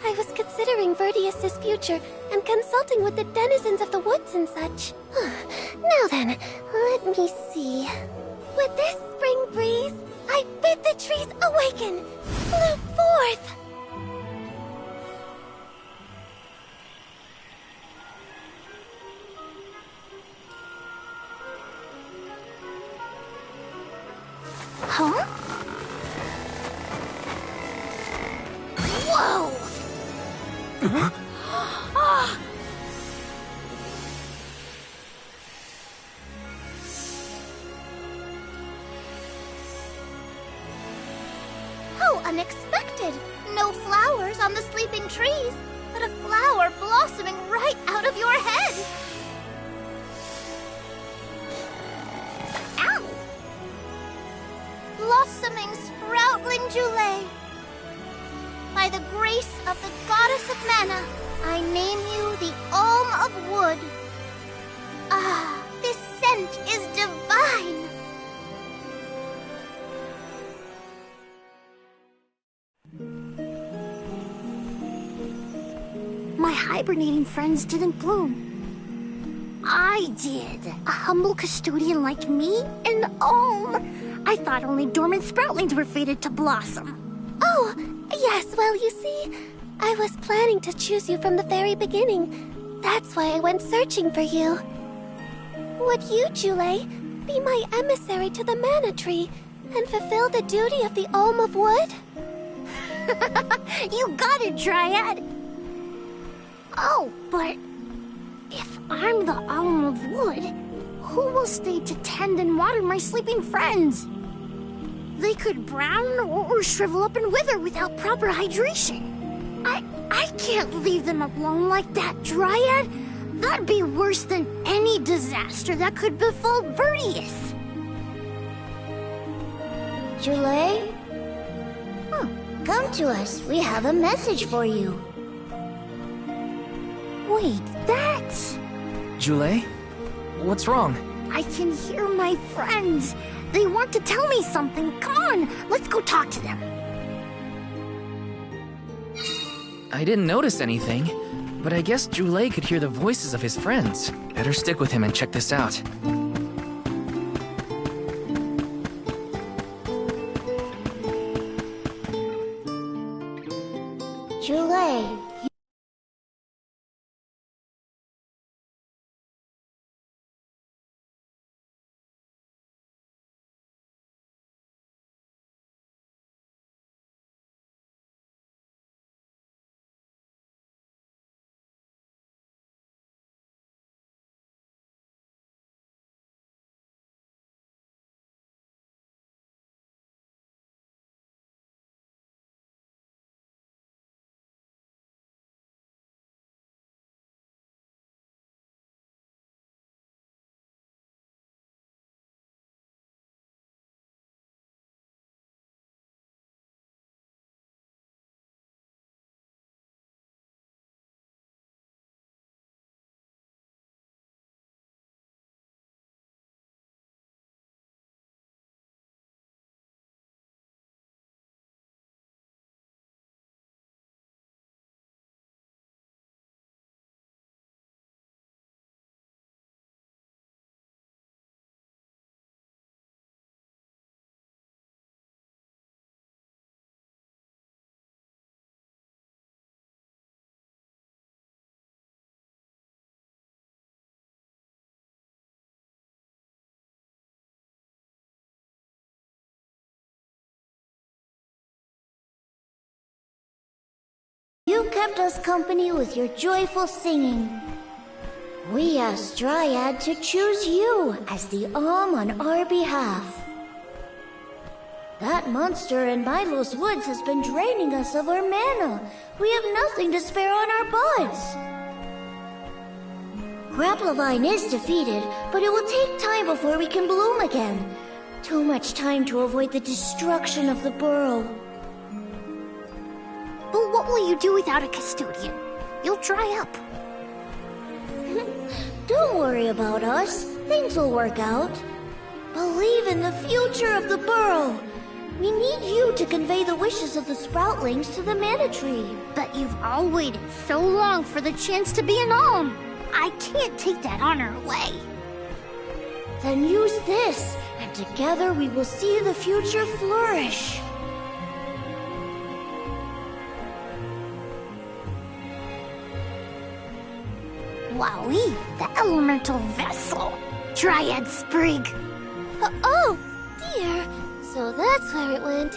I was considering Verdius's future and consulting with the denizens of the woods and such. Now then, let me see. With this spring breeze, I bid the trees awaken, bloom forth! Huh? Whoa! How unexpected! No flowers on the sleeping trees, but a flower blossoming right out of your head! Ow! Blossoming sproutling Julay. By the grace of the goddess of mana, I name you the Alm of Wood. Ah, this scent is divine! My hibernating friends didn't bloom. I did. A humble custodian like me? An alm? I thought only dormant sproutlings were fated to blossom. Oh, yes, well, you see, I was planning to choose you from the very beginning. That's why I went searching for you. Would you, Julay, be my emissary to the mana tree and fulfill the duty of the Alm of Wood? You got it, Dryad! Oh, but if I'm the Alm of Wood, who will stay to tend and water my sleeping friends? They could brown or shrivel up and wither without proper hydration. I can't leave them alone like that, Dryad. That'd be worse than any disaster that could befall Verdius. Julay? Come to us. We have a message for you. Wait, that's... Julay? What's wrong? I can hear my friends. They want to tell me something. Come on, let's go talk to them. I didn't notice anything, but I guess Julay could hear the voices of his friends. Better stick with him and check this out. Julay. You kept us company with your joyful singing. We asked Dryad to choose you as the Alm on our behalf. That monster in Milo's woods has been draining us of our mana. We have nothing to spare on our buds. Grapplovine is defeated, but it will take time before we can bloom again. Too much time to avoid the destruction of the burrow. But what will you do without a custodian? You'll dry up. Don't worry about us. Things will work out. Believe in the future of the burrow. We need you to convey the wishes of the Sproutlings to the Mana Tree. But you've all waited so long for the chance to be an Alm. I can't take that honor away. Then use this, and together we will see the future flourish. Wowie, the elemental vessel. Dryad Sprig. Oh, dear. So that's where it went.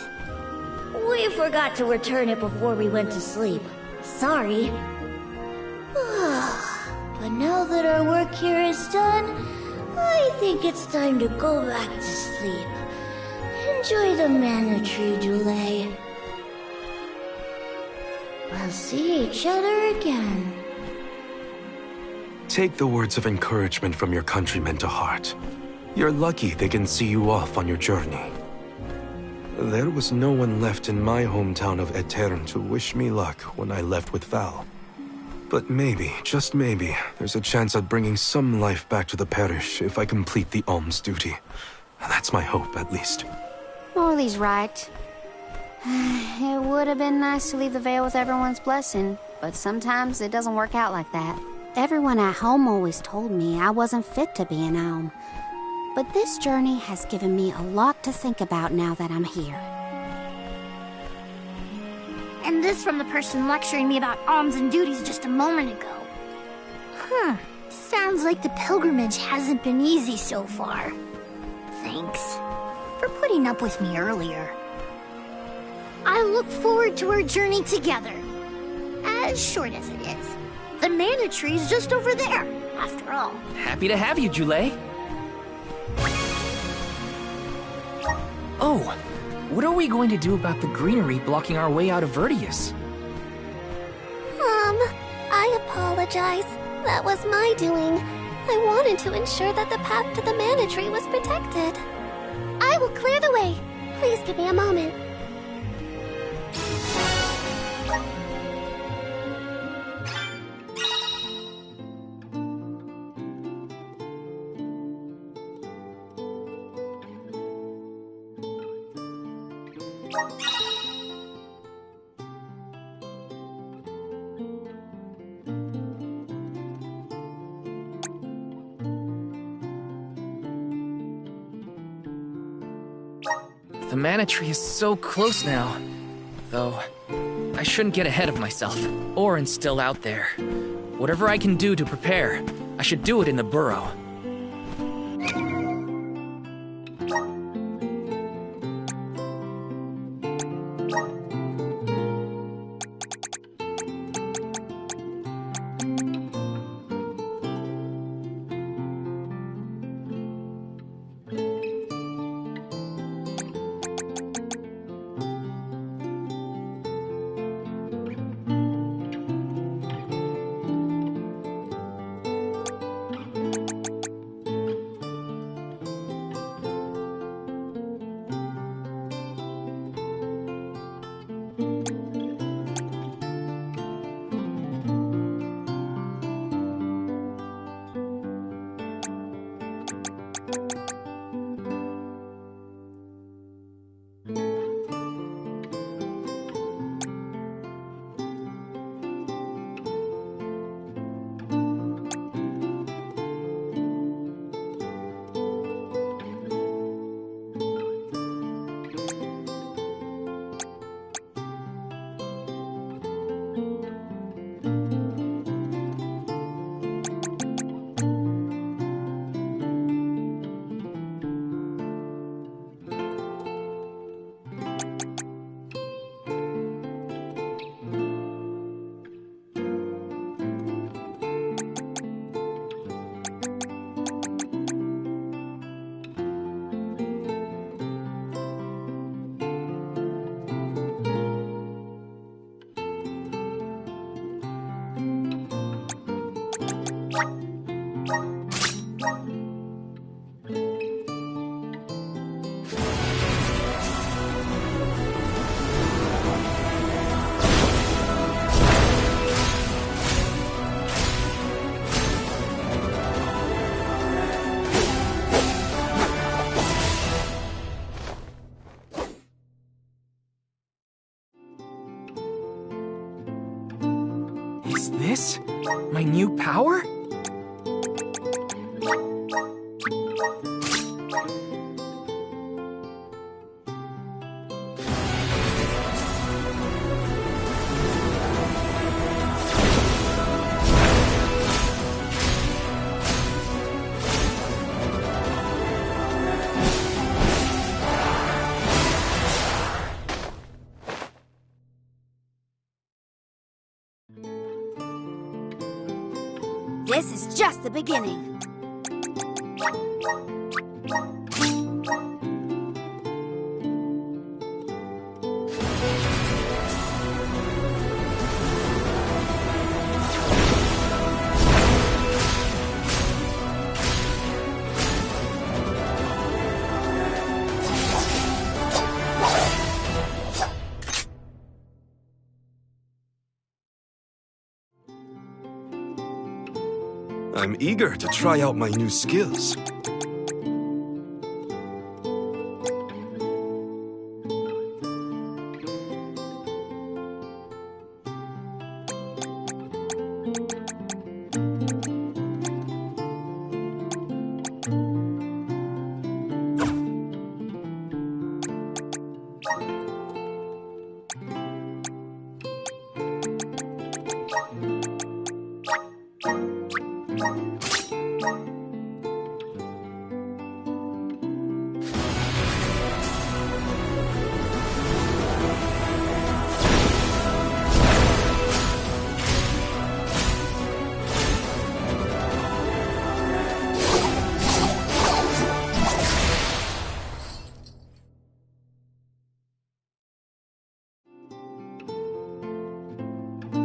We forgot to return it before we went to sleep. Sorry. But now that our work here is done, I think it's time to go back to sleep. Enjoy the Mana Tree, Dulé. We'll see each other again. Take the words of encouragement from your countrymen to heart. You're lucky they can see you off on your journey. There was no one left in my hometown of Aeterne to wish me luck when I left with Val. But maybe, just maybe, there's a chance at bringing some life back to the parish if I complete the alms duty. That's my hope, at least. Morley's right. It would have been nice to leave the Vale with everyone's blessing, but sometimes it doesn't work out like that. Everyone at home always told me I wasn't fit to be an Alm. But this journey has given me a lot to think about now that I'm here. And this from the person lecturing me about alms and duties just a moment ago. Sounds like the pilgrimage hasn't been easy so far. Thanks for putting up with me earlier. I look forward to our journey together. As short as it is. The Mana Tree's just over there, after all. Happy to have you, Dulé. Oh, what are we going to do about the greenery blocking our way out of Vertius? I apologize. That was my doing. I wanted to ensure that the path to the Mana Tree was protected. I will clear the way. Please give me a moment. The Mana Tree is so close now. Though, I shouldn't get ahead of myself, or instill out there. Whatever I can do to prepare, I should do it in the burrow. Is this my new power? This is just the beginning. I'm eager to try out my new skills.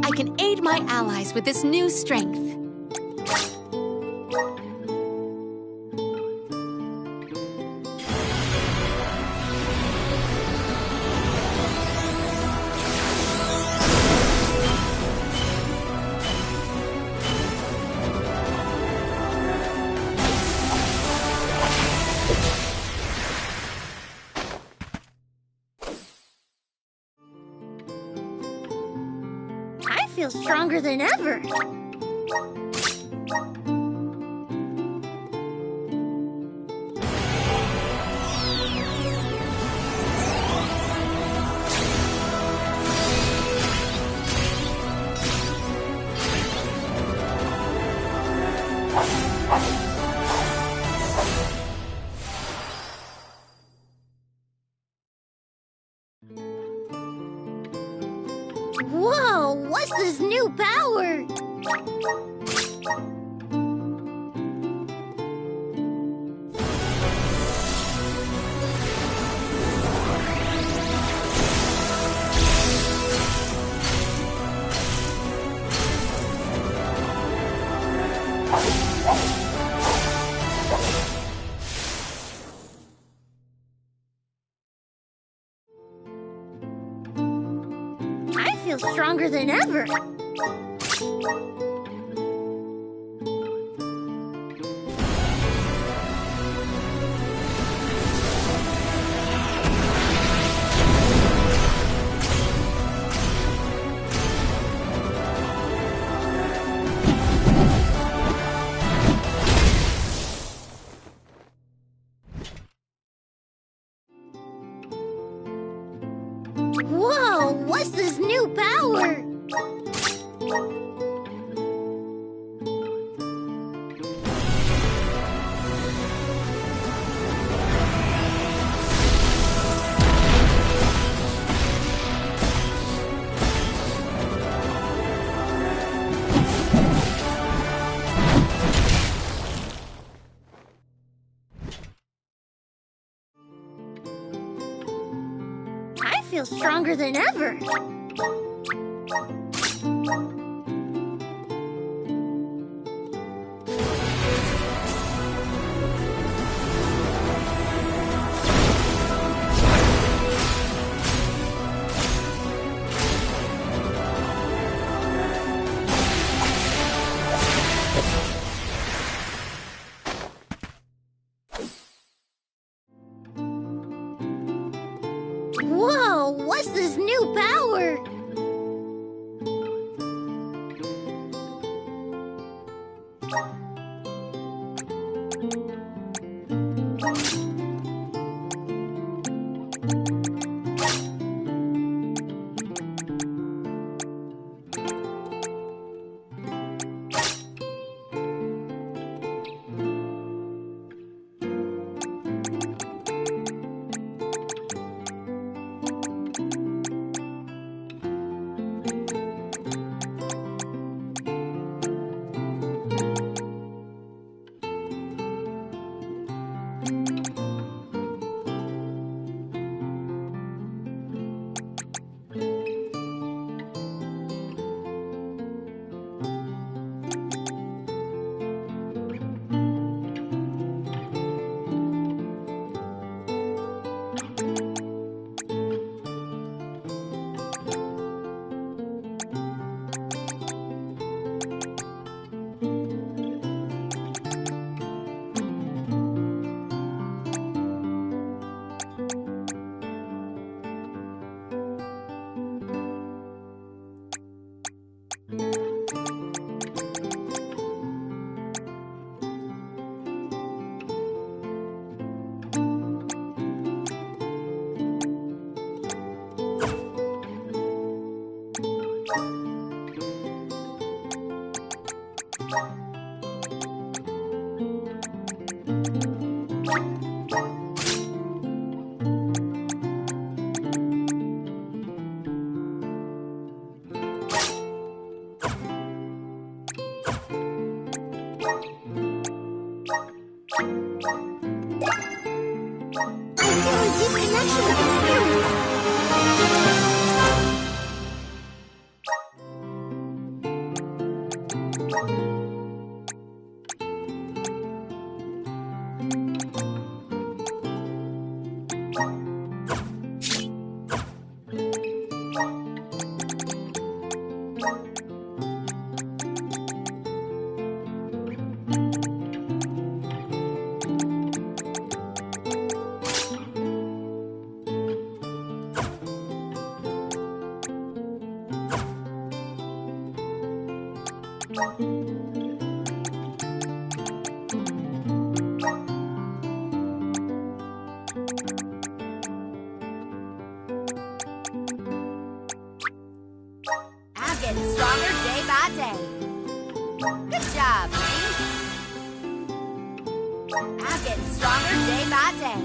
I can aid my allies with this new strength. I feel stronger than ever. Whoa, what's this new power? I feel stronger than ever. Whoa, what's this new power? I feel stronger than ever. Whoa, what's this new power? I'm getting stronger day by day. Good job, me. I'm getting stronger day by day.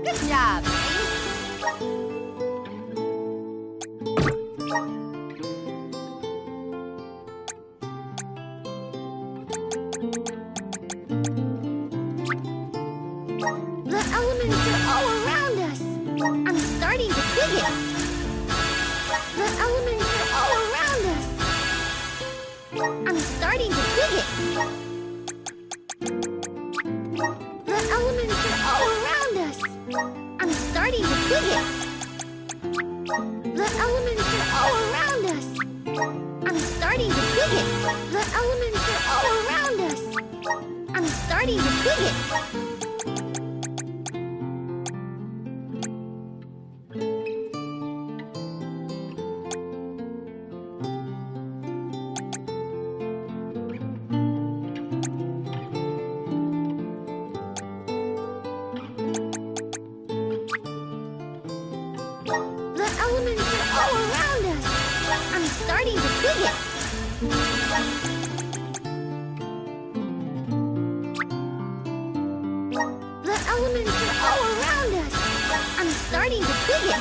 Good job, me. The elements are all around us. I'm starting to dig it. The elements are all around us. I'm starting to dig it. The elements are all around us. I'm starting to dig it. The elements are all around us. I'm starting to dig it. The elements are all around us. I'm starting to dig it. The elements are all around us. I'm starting to dig it. The elements are all around us. I'm starting to dig it.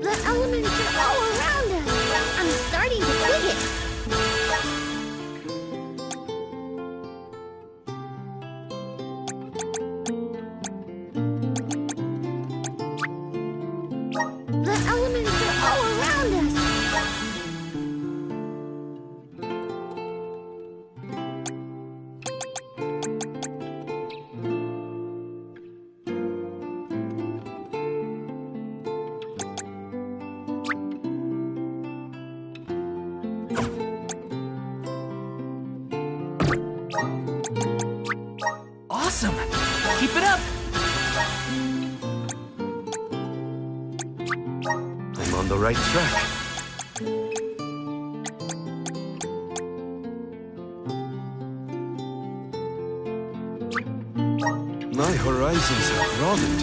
The elements are all around us. I'm starting to dig it. The elements are all around us. Awesome! Keep it up! I'm on the right track. My horizons have broadened.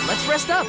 Let's rest up.